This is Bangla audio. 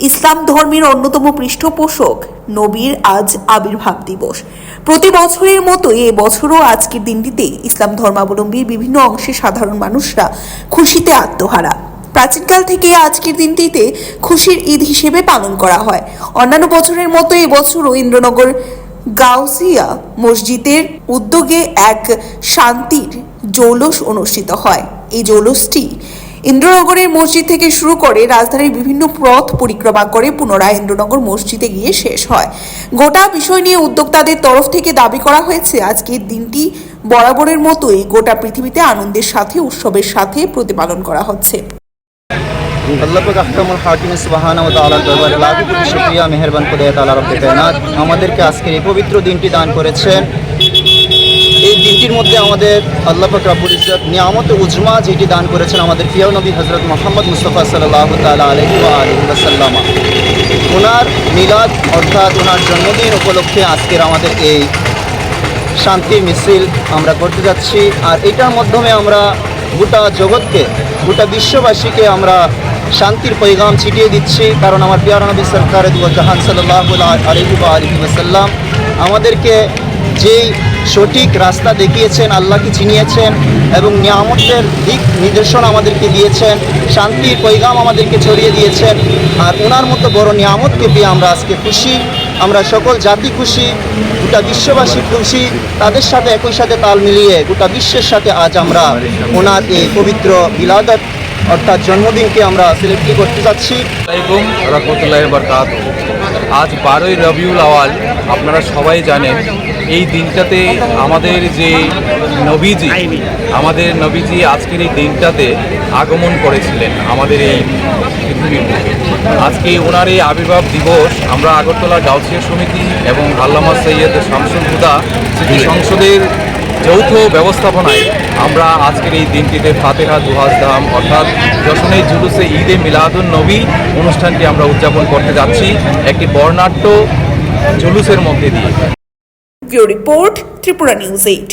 ইসলাম ধর্মের অন্যতম পৃষ্ঠপোষক নবীর আজ আবির্ভাব দিবস। প্রতি বছরের মতো এবছরও আজকের দিনটিতে ইসলাম ধর্মাবলম্বীর বিভিন্ন অংশে সাধারণ মানুষরা খুশিতে আত্মহারা। প্রাচীনকাল থেকে আজকের দিনটিতে খুশির ঈদ হিসেবে পালন করা হয়। অন্যান্য বছরের মতো এবছরও ইন্দ্রনগর গাউসিয়া মসজিদের উদ্যোগে এক শান্তির জৌলুস অনুষ্ঠিত হয়। এই জৌলুসটি ইন্দ্রনগরের মসজিদ থেকে শুরু করে রাজধানীর বিভিন্ন পথ পরিক্রমা করে পুনরায় ইন্দ্রনগর মসজিদে গিয়ে শেষ হয়। গোটা বিষয় নিয়ে উদ্যোক্তাদের তরফ থেকে দাবি করা হয়েছে, আজকের দিনটি বরাবরের মতোই গোটা পৃথিবীতে আনন্দের সাথে উৎসবের সাথে প্রতিপালন করা হচ্ছে। আল্লাহ পাক আহকামুল হাকিম সুবহানাহু ওয়া তাআলার দরবারে লাখ কোটি শুকরিয়া, মেহেরবান খোদা তাআলা রব্বে কায়নাত আমাদেরকে আজকের এই পবিত্র দিনটি দান করেছেন। এই দিনটির মধ্যে আমাদের আল্লাহ পাক রব্বুল ইজ্জত নিয়ামতে উজমা যেটি দান করেছেন আমাদের প্রিয় নবী হযরত মুহাম্মদ মুস্তাফা সাল্লাল্লাহু তাআলা আলাইহি ওয়া সাল্লাম। ওনার মিলাদ অর্থাৎ ওনার জন্মদিন উপলক্ষে আজকের আমাদের এই শান্তির মিছিল আমরা করতে যাচ্ছি। আর এটার মাধ্যমে আমরা গোটা জগৎকে, গোটা বিশ্ববাসীকে আমরা শান্তির পয়গাম ছিটিয়ে দিচ্ছি। কারণ আমার প্রিয় নবী সরকার দু জাহান সাল্লাল্লাহু আলাইহি ওয়া সাল্লাম আমাদেরকে যেই সঠিক রাস্তা দেখিয়েছেন, আল্লাহকে চিনিয়েছেন এবং নিয়ামতের দিক নির্দেশনা আমাদেরকে দিয়েছেন, শান্তির পয়গাম আমাদেরকে ছড়িয়ে দিয়েছেন। আর ওনার মতো বড় নিয়ামতকে পেয়ে আমরা আজকে খুশি, আমরা সকল জাতি খুশি, গোটা বিশ্ববাসী খুশি। তাদের সাথে একই সাথে তাল মিলিয়ে গোটা বিশ্বের সাথে আজ আমরা ওনার এই পবিত্র বিলাদত অর্থাৎ জন্মদিনকে আমরা সেলিব্রেট করতে যাচ্ছি। আসসালামু আলাইকুম রাহমাতুল্লাহি ওয়া বারাকাতুহু। আজ 12ই রবিউল আওয়াল। আপনারা সবাই জানেন এই দিনটাতে আমাদের যে নবীজি আজকের এই দিনটাতে আগমন করেছিলেন আমাদের এই পৃথিবীর বুকে। আজকে ওনার এই আবির্ভাব দিবস আমরা আগরতলা গাউসিয়া সমিতি এবং আল্লামা সৈয়দ শামসুল হুদা স্মৃতি সংসদের যৌথ ব্যবস্থাপনায় আমরা আজকের এই দিনটিতে ফাতেহা দুহাজ ধাম অর্থাৎ যশনে জুলুসে ঈদে মিলাদুন নবী অনুষ্ঠানটি আমরা উদযাপন করতে যাচ্ছি একটি বর্ণাঢ্য জুলুসের মধ্যে দিয়ে। Bureau report, Tripura news 8।